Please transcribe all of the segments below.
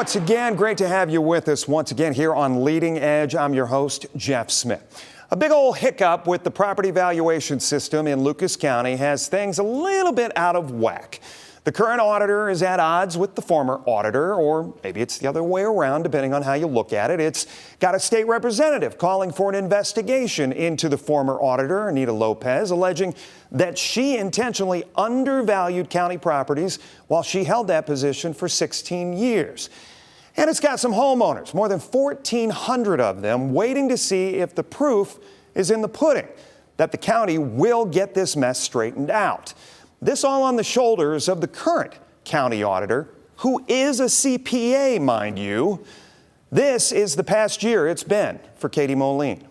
once again, great to have you with us once again here on Leading Edge. I'm your host, Jeff Smith. A big old hiccup with the property valuation system in Lucas County has things a little bit out of whack. The current auditor is at odds with the former auditor, or maybe it's the other way around, depending on how you look at it. It's got a state representative calling for an investigation into the former auditor, Anita Lopez, alleging that she intentionally undervalued county properties while she held that position for 16 years. And it's got some homeowners, more than 1,400 of them, waiting to see if the proof is in the pudding, that the county will get this mess straightened out. This all on the shoulders of the current county auditor, who is a CPA, mind you. This is the past year it's been for Katie Moline.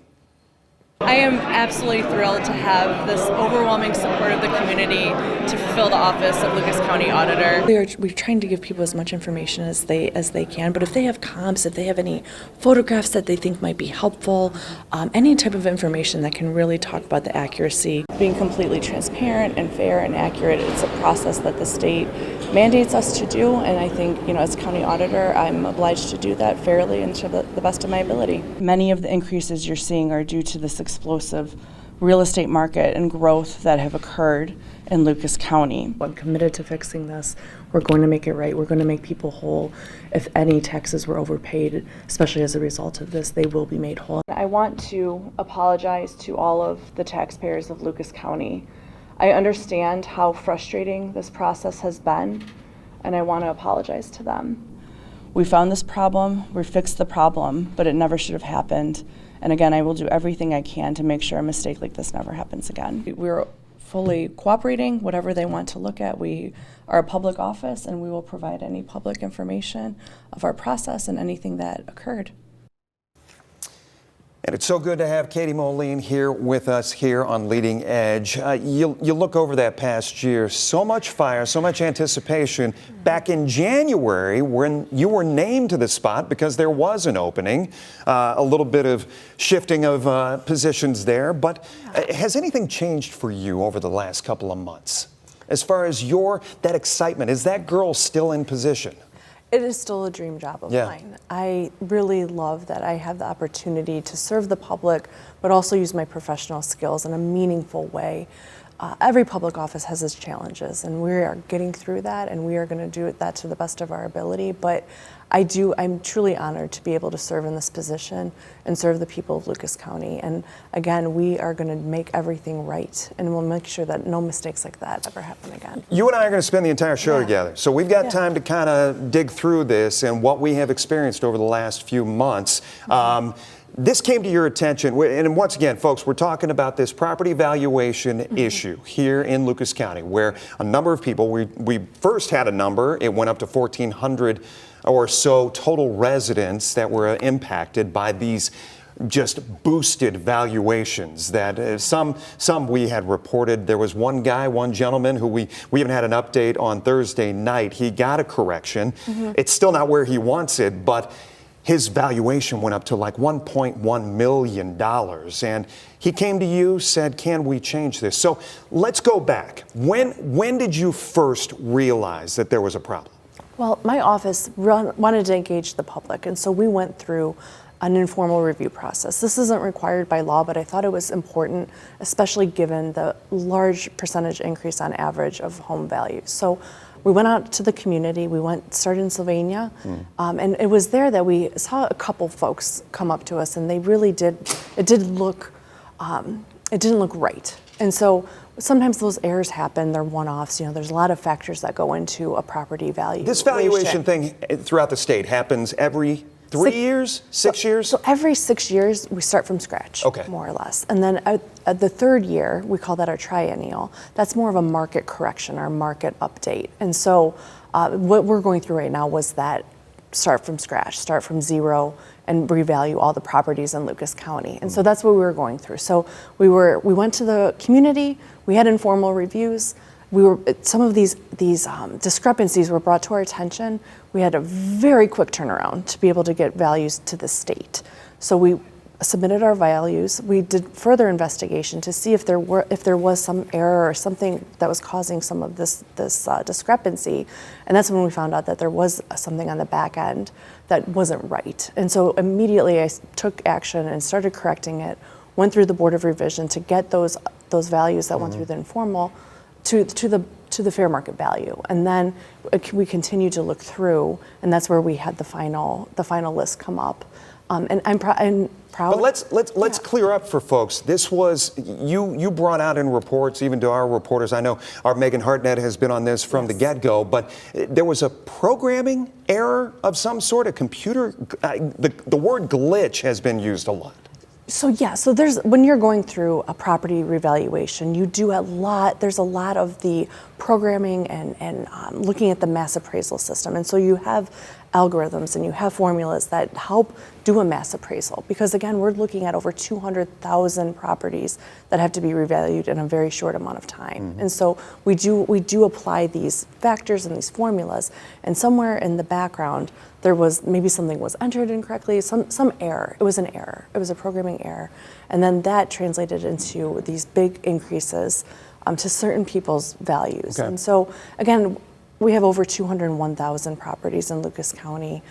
I am absolutely thrilled to have this overwhelming support of the community to fulfill the office of Lucas County Auditor. We're trying to give people as much information as they can, but if they have comps, if they have any photographs that they think might be helpful, any type of information that can really talk about the accuracy. Being completely transparent and fair and accurate, it's a process that the state mandates us to do, and I think, as county auditor, I'm obliged to do that fairly and to the best of my ability. Many of the increases you're seeing are due to this explosive real estate market and growth that have occurred in Lucas County. I'm committed to fixing this. We're going to make it right. We're going to make people whole. If any taxes were overpaid, especially as a result of this, they will be made whole. I want to apologize to all of the taxpayers of Lucas County. I understand how frustrating this process has been, and I want to apologize to them. We found this problem, we fixed the problem, but it never should have happened. And again, I will do everything I can to make sure a mistake like this never happens again. We're fully cooperating, whatever they want to look at. We are a public office, and we will provide any public information of our process and anything that occurred. And it's so good to have Katie Moline here with us here on Leading Edge. You look over that past year, so much fire, so much anticipation. Back in January, when you were named to the spot because there was an opening, a little bit of shifting of positions there. But has anything changed for you over the last couple of months? As far as that excitement, is that girl still in position? It is still a dream job of mine. I really love that I have the opportunity to serve the public, but also use my professional skills in a meaningful way. Every public office has its challenges, and we are getting through that, and we are going to do that to the best of our ability. But I'm truly honored to be able to serve in this position and serve the people of Lucas County. And again, we are going to make everything right, and we'll make sure that no mistakes like that ever happen again. You and I are going to spend the entire show together, so we've got time to kind of dig through this and what we have experienced over the last few months. This came to your attention, and once again, folks, we're talking about this property valuation issue here in Lucas County, where a number of people, we first had a number, it went up to 1,400 or so total residents that were impacted by these just boosted valuations that some we had reported. There was one gentleman who we even had an update on Thursday night. He got a correction. It's still not where he wants it, but his valuation went up to like $1.1 million. And he came to you, said, can we change this? So let's go back. When did you first realize that there was a problem? Well, my office wanted to engage the public, and so we went through an informal review process. This isn't required by law, but I thought it was important, especially given the large percentage increase on average of home values. So we went out to the community. Started in Sylvania, and it was there that we saw a couple folks come up to us, and they really did. It didn't look right. And so sometimes those errors happen. They're one-offs. There's a lot of factors that go into a property value. This valuation thing throughout the state happens every 3 years, 6 years? So every 6 years, we start from scratch, more or less. And then at the third year, we call that our triennial. That's more of a market correction, our market update. And so what we're going through right now was that start from scratch, start from zero, and revalue all the properties in Lucas County. And so that's what we were going through. So we went to the community, we had informal reviews. Some of these discrepancies were brought to our attention. We had a very quick turnaround to be able to get values to the state. So we submitted our values. We did further investigation to see if there was some error or something that was causing some of this discrepancy, and that's when we found out that there was something on the back end that wasn't right. And so immediately I took action and started correcting it. Went through the Board of Revision to get those values that went through the informal to the fair market value, and then we continued to look through, and that's where we had the final list come up. And I'm proud. But let's clear up for folks. This was you brought out in reports, even to our reporters. I know our Megan Hartnett has been on this from the get-go, but there was a programming error of some sort. A computer. The word glitch has been used a lot. So there's, when you're going through a property revaluation, you do there's a lot of the programming and looking at the mass appraisal system. And so you have algorithms and you have formulas that help do a mass appraisal, because again, we're looking at over 200,000 properties that have to be revalued in a very short amount of time. And so we do apply these factors and these formulas, and somewhere in the background there was maybe something was entered incorrectly, some error. It was an error. It was a programming error. And then that translated into these big increases to certain people's values. Okay. And so again, we have over 201,000 properties in Lucas County.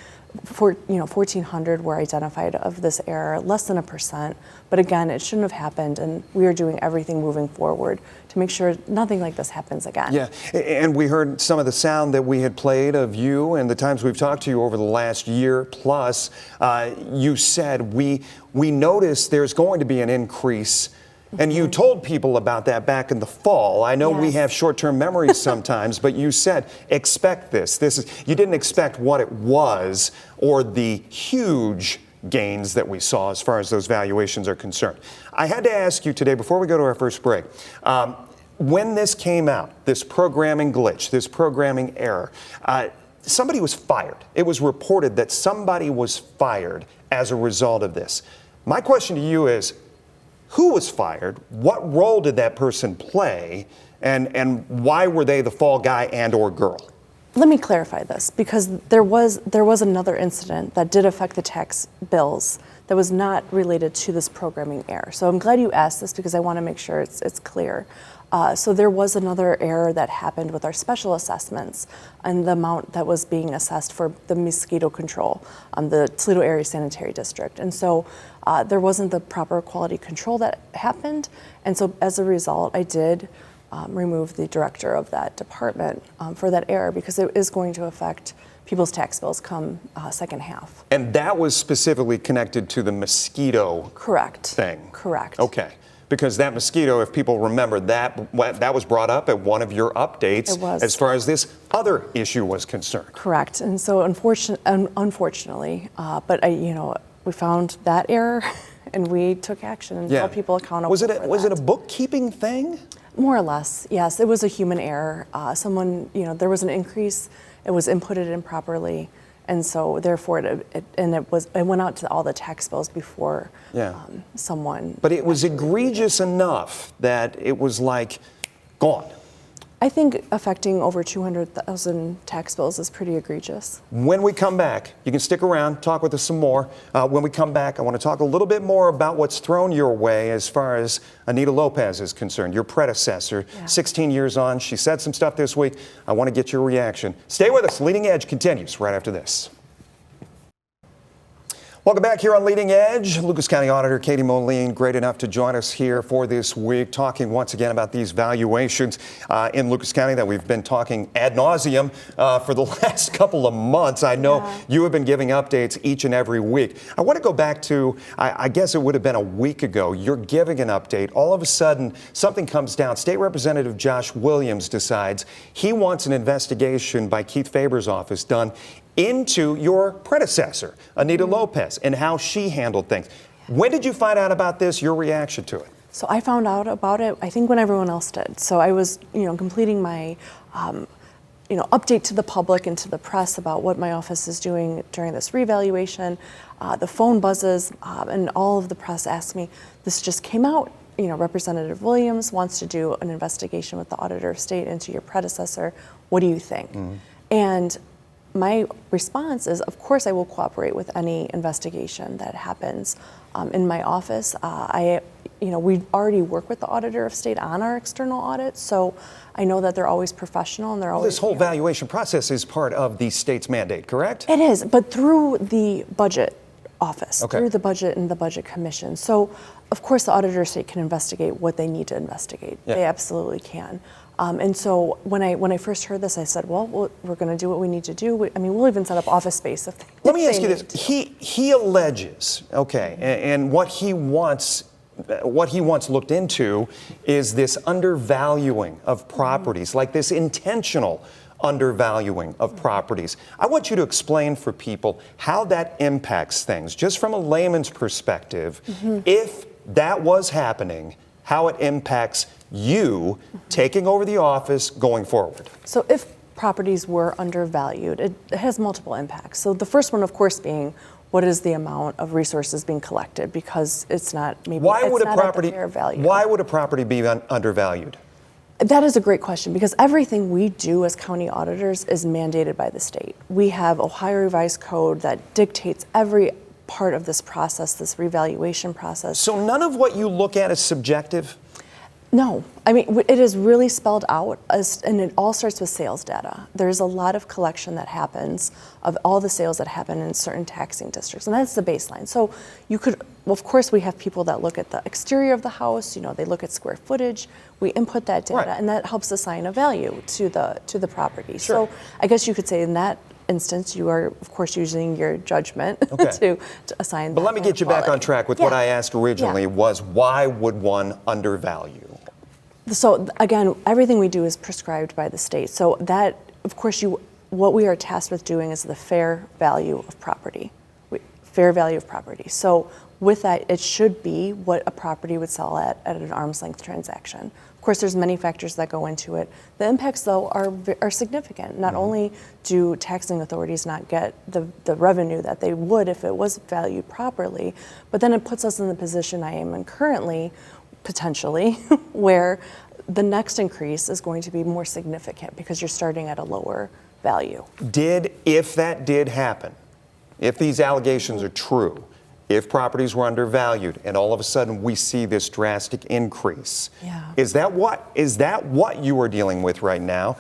1,400 were identified of this error, less than 1%. But again, it shouldn't have happened, and we are doing everything moving forward to make sure nothing like this happens again. Yeah, and we heard some of the sound that we had played of you and the times we've talked to you over the last year plus. You said we noticed there's going to be an increase. And you told people about that back in the fall. I know we have short-term memories sometimes, but you said, expect this. You didn't expect what it was or the huge gains that we saw as far as those valuations are concerned. I had to ask you today, before we go to our first break, when this came out, this programming glitch, this programming error, somebody was fired. It was reported that somebody was fired as a result of this. My question to you is, who was fired? What role did that person play? And why were they the fall guy and or girl? Let me clarify this, because there was another incident that did affect the tax bills that was not related to this programming error. So I'm glad you asked this, because I want to make sure it's clear. So there was another error that happened with our special assessments and the amount that was being assessed for the mosquito control on the Toledo Area Sanitary District. And so there wasn't the proper quality control that happened. And so as a result, I did remove the director of that department for that error, because it is going to affect people's tax bills come second half. And that was specifically connected to the mosquito thing? Correct. Okay. Because that mosquito, if people remember, that was brought up at one of your updates. It was. As far as this other issue was concerned. Correct. And so unfortunately, but we found that error and we took action and held people accountable. Was it a bookkeeping thing? More or less, yes. It was a human error. There was an increase. It was inputted improperly. And so, therefore, it went out to all the tax bills before someone. But it was egregious enough that it was like gone. I think affecting over 200,000 tax bills is pretty egregious. When we come back, you can stick around, talk with us some more. When we come back, I want to talk a little bit more about what's thrown your way as far as Anita Lopez is concerned, your predecessor, 16 years on. She said some stuff this week. I want to get your reaction. Stay with us. Leading Edge continues right after this. Welcome back here on Leading Edge. Lucas County Auditor Katie Moline, great enough to join us here for this week, talking once again about these valuations in Lucas County that we've been talking ad nauseum for the last couple of months. I know you have been giving updates each and every week. I want to go back to, I guess it would have been a week ago. You're giving an update. All of a sudden, something comes down. State Representative Josh Williams decides he wants an investigation by Keith Faber's office done into your predecessor, Anita Lopez, and how she handled things. When did you find out about this, your reaction to it? So I found out about it, I think, when everyone else did. So I was, completing my, update to the public and to the press about what my office is doing during this revaluation. The phone buzzes, and all of the press asked me, this just came out. Representative Williams wants to do an investigation with the Auditor of State into your predecessor. What do you think? And my response is, of course, I will cooperate with any investigation that happens In my office, we already work with the Auditor of State on our external audits, so I know that they're always professional and they're always. This whole valuation process is part of the state's mandate, correct? It is, but through the budget office, Okay. through the budget and the budget commission. So, of course, the Auditor of State can investigate what they need to investigate. Yeah. They absolutely can. And so when I first heard this, I said, well, we're going to do what we need to do. We'll even set up office space if they Let me ask you need this. to. He alleges, okay, and what he wants looked into is this undervaluing of properties, like this intentional undervaluing of properties. I want you to explain for people how that impacts things, just from a layman's perspective. If that was happening, how it impacts you taking over the office going forward. So if properties were undervalued, it has multiple impacts. So the first one, of course, being what is the amount of resources being collected, because it's not maybe Why it's would a not at the property fair value. Why would a property be undervalued? That is a great question, because everything we do as county auditors is mandated by the state. We have Ohio Revised Code that dictates every part of this process, this revaluation process. So none of what you look at is subjective? No, it is really spelled out, and it all starts with sales data. There's a lot of collection that happens of all the sales that happen in certain taxing districts, and that's the baseline. So of course, we have people that look at the exterior of the house. They look at square footage. We input that data, Right. and that helps assign a value to the property. Sure. So I guess you could say in that instance, you are, of course, using your judgment Okay. to assign. But let me get you back on track with what Yeah. I asked originally Yeah. was why would one undervalue? So again, everything we do is prescribed by the state. So that, of course, what we are tasked with doing is the fair value of property. Fair value of property. So with that, it should be what a property would sell at an arm's length transaction. Of course, there's many factors that go into it. The impacts, though, are significant. Not only do taxing authorities not get the revenue that they would if it was valued properly, but then it puts us in the position I am in currently, potentially, where the next increase is going to be more significant because you're starting at a lower value. If that did happen, if these allegations are true, if properties were undervalued and all of a sudden we see this drastic increase, Yeah. is that what you are dealing with right now?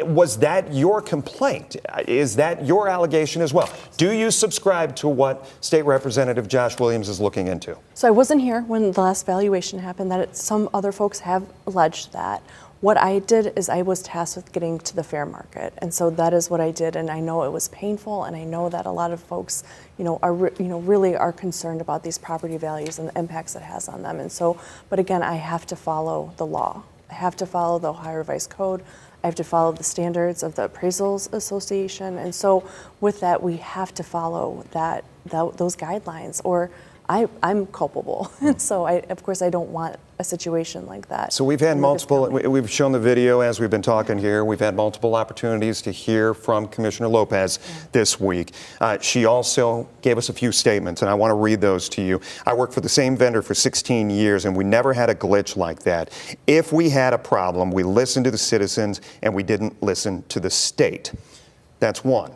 Was that your complaint? Is that your allegation as well? Do you subscribe to what State Representative Josh Williams is looking into? So I wasn't here when the last valuation happened. Some other folks have alleged that. What I did is I was tasked with getting to the fair market, and so that is what I did. And I know it was painful, and I know that a lot of folks, really are concerned about these property values and the impacts it has on them. And so, but again, I have to follow the law. I have to follow the Ohio Revised Code. I have to follow the standards of the Appraisals Association, and so with that, we have to follow those guidelines, or I'm culpable. So of course, I don't want a situation like that. So we've had in Lucas multiple, County. we've shown the video as we've been talking here. We've had multiple opportunities to hear from Commissioner Lopez this week. She also gave us a few statements, and I want to read those to you. I worked for the same vendor for 16 years, and we never had a glitch like that. If we had a problem, we listened to the citizens, and we didn't listen to the state. That's one.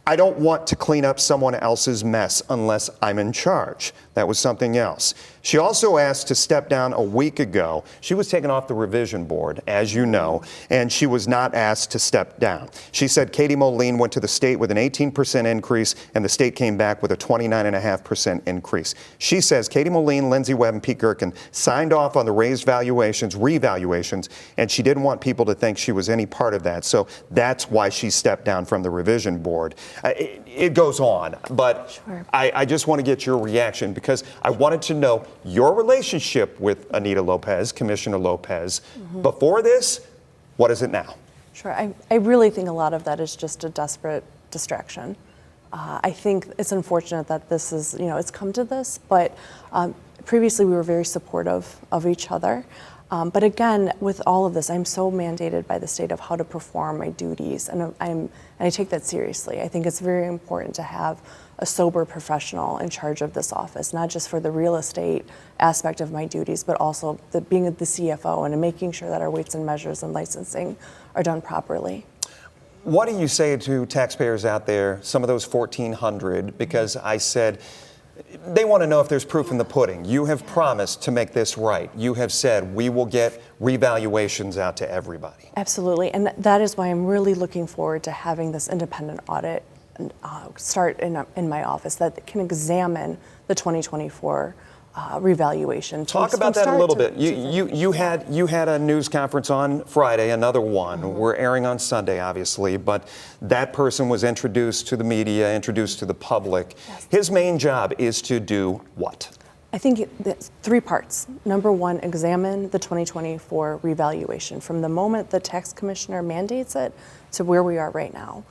I don't want to clean up someone else's mess unless I'm in charge. That was something else. She also asked to step down a week ago. She was taken off the revision board, as you know, and she was not asked to step down. She said Katie Moline went to the state with an 18% increase, and the state came back with a 29.5% increase. She says Katie Moline, Lindsay Webb, and Pete Gerken signed off on the raised revaluations, and she didn't want people to think she was any part of that. So that's why she stepped down from the revision board. It goes on, but Sure. I just want to get your reaction because I wanted to know your relationship with Anita Lopez, Commissioner Lopez. Before this, what is it now? Sure. I really think a lot of that is just a desperate distraction. I think it's unfortunate that this is, it's come to this, but previously we were very supportive of each other. But again, with all of this, I'm so mandated by the state of how to perform my duties, and I take that seriously. I think it's very important to have a sober professional in charge of this office, not just for the real estate aspect of my duties, but also being the CFO and making sure that our weights and measures and licensing are done properly. What do you say to taxpayers out there, some of those 1,400? Because I said, They want to know if there's proof in the pudding. You have promised to make this right. You have said we will get revaluations out to everybody. Absolutely, and that is why I'm really looking forward to having this independent audit start in my office that can examine the 2024 revaluation. Talk about that a little bit. You had a news conference on Friday, another one. Mm-hmm. We're airing on Sunday, obviously, but that person was introduced to the media, introduced to the public. Yes. His main job is to do what? I think it's 3 parts. Number 1, examine the 2024 revaluation from the moment the tax commissioner mandates it to where we are right now.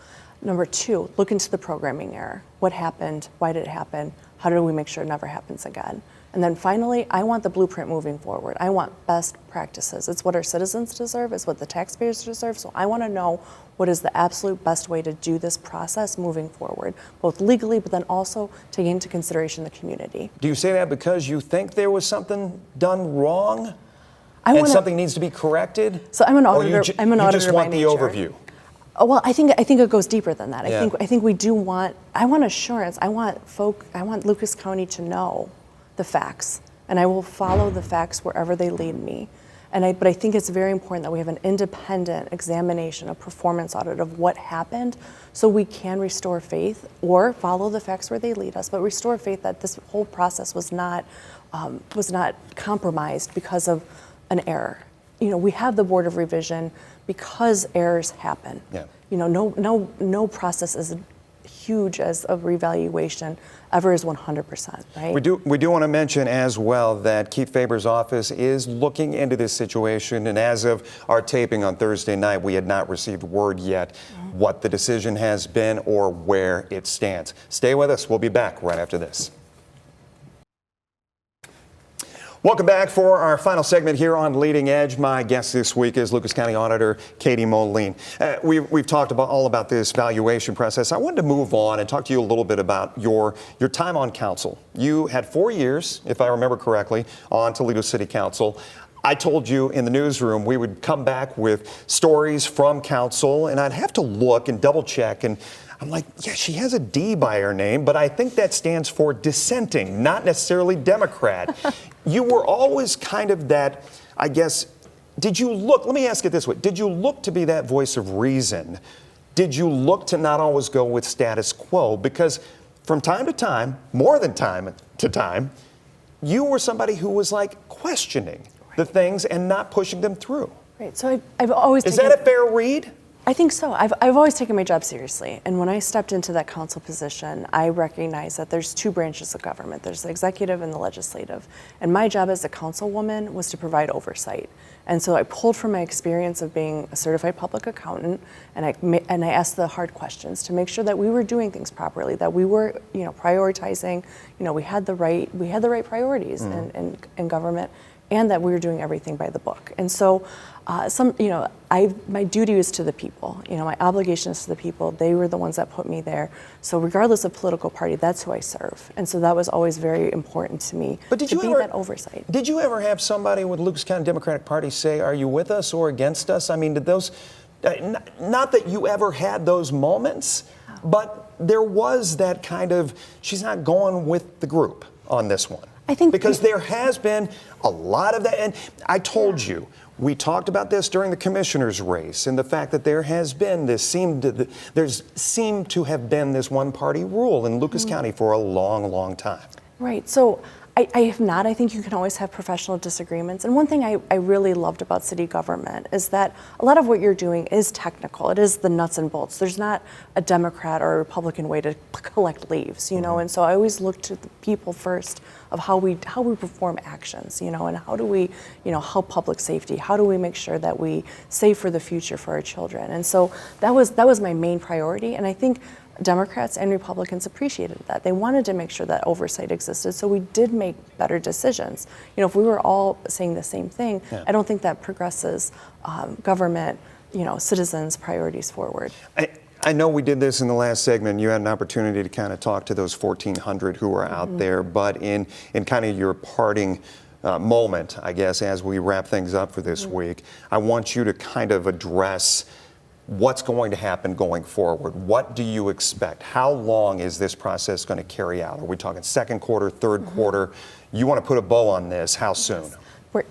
Number 2, look into the programming error. What happened? Why did it happen? How do we make sure it never happens again? And then finally, I want the blueprint moving forward. I want best practices. It's what our citizens deserve, it's what the taxpayers deserve. So I want to know what is the absolute best way to do this process moving forward, both legally, but then also taking into consideration the community. Do you say that because you think there was something done wrong? And something needs to be corrected? So I'm an auditor. I'm an auditor You just want by the nature. overview. Well, I think it goes deeper than that. Yeah. I think we do want. I want assurance. I want Lucas County to know the facts, and I will follow the facts wherever they lead me. But I think it's very important that we have an independent examination, a performance audit of what happened, so we can restore faith or follow the facts where they lead us, but restore faith that this whole process was not compromised because of an error. You know, we have the Board of Revision because errors happen. Yeah. You know, no process as huge as a revaluation ever is 100%, right? We do want to mention as well that Keith Faber's office is looking into this situation, and as of our taping on Thursday night, we had not received word yet what the decision has been or where it stands. Stay with us. We'll be back right after this. Welcome back for our final segment here on Leading Edge. My guest this week is Lucas County Auditor Katie Moline. We've talked all about this valuation process. I wanted to move on and talk to you a little bit about your time on council. You had 4 years, if I remember correctly, on Toledo City Council. I told you in the newsroom we would come back with stories from council, and I'd have to look and double check, and I'm like, yeah, she has a D by her name, but I think that stands for dissenting, not necessarily Democrat. You were always kind of that, I guess, let me ask it this way, did you look to be that voice of reason? Did you look to not always go with status quo? Because from time to time, more than time to time, you were somebody who was like questioning the things and not pushing them through. Right, so I've always Is that a fair read? I think so. I've always taken my job seriously. And when I stepped into that council position, I recognized that there's 2 branches of government. There's the executive and the legislative. And my job as a councilwoman was to provide oversight. And so I pulled from my experience of being a certified public accountant, and I asked the hard questions to make sure that we were doing things properly, that we were, prioritizing, we had the right priorities in government, and that we were doing everything by the book. And so my duty is to the people. My obligation is to the people. They were the ones that put me there. So regardless of political party, that's who I serve. And so that was always very important to me, that oversight. Did you ever have somebody with Lucas County Democratic Party say, are you with us or against us? I mean, did those, not that you ever had those moments, but there was that kind of, she's not going with the group on this one. I think because there has been a lot of that, and I told you, we talked about this during the commissioner's race, and the fact that there has been seemed to have been this one-party rule in Lucas County for a long, long time. Right. So I have not. I think you can always have professional disagreements. And one thing I really loved about city government is that a lot of what you're doing is technical. It is the nuts and bolts. There's not a Democrat or a Republican way to collect leaves, And so I always look to the people first of how we perform actions, and how do we, help public safety? How do we make sure that we save for the future for our children? And so that was my main priority. And I think Democrats and Republicans appreciated that. They wanted to make sure that oversight existed, so we did make better decisions. If we were all saying the same thing, I don't think that progresses government, citizens' priorities forward. I know we did this in the last segment. You had an opportunity to kind of talk to those 1,400 who are out there, but in kind of your parting moment, I guess, as we wrap things up for this week, I want you to kind of address what's going to happen going forward? What do you expect? How long is this process going to carry out? Are we talking second quarter, third quarter? You want to put a bow on this. How soon?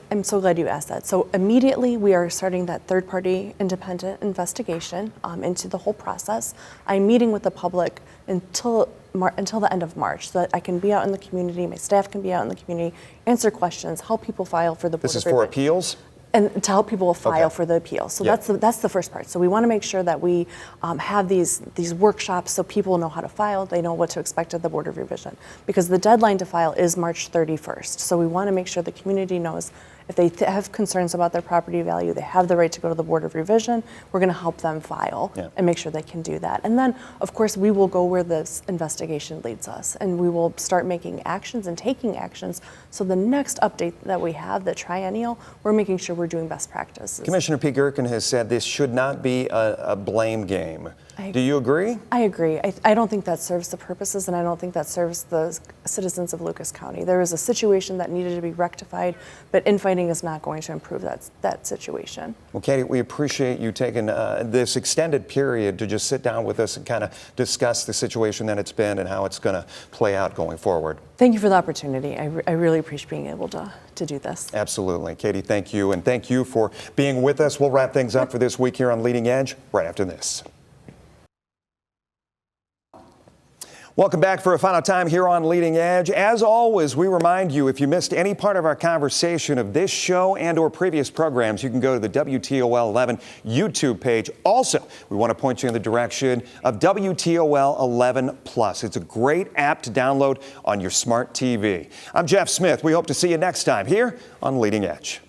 I'm so glad you asked that. So immediately we are starting that third-party independent investigation into the whole process. I'm meeting with the public until the end of March, so that I can be out in the community, my staff can be out in the community, answer questions, help people file for the Board This is for appeals? And to help people file Okay. for the appeal. So Yeah. that's the first part. So we want to make sure that we have these workshops so people know how to file, they know what to expect at the Board of Revision. Because the deadline to file is March 31st. So we want to make sure the community knows if they have concerns about their property value, they have the right to go to the Board of Revision. We're going to help them file and make sure they can do that. And then, of course, we will go where this investigation leads us, and we will start making actions and taking actions. So the next update that we have, the triennial, we're making sure we're doing best practices. Commissioner P. Gerken has said this should not be a blame game. Do you agree? I agree. I don't think that serves the purposes, and I don't think that serves the citizens of Lucas County. There is a situation that needed to be rectified, but infighting is not going to improve that situation. Well, Katie, we appreciate you taking this extended period to just sit down with us and kind of discuss the situation that it's been and how it's going to play out going forward. Thank you for the opportunity. I really appreciate being able to do this. Absolutely. Katie, thank you, and thank you for being with us. We'll wrap things up for this week here on Leading Edge right after this. Welcome back for a final time here on Leading Edge. As always, we remind you, if you missed any part of our conversation of this show and or previous programs, you can go to the WTOL 11 YouTube page. Also, we want to point you in the direction of WTOL 11 Plus. It's a great app to download on your smart TV. I'm Jeff Smith. We hope to see you next time here on Leading Edge.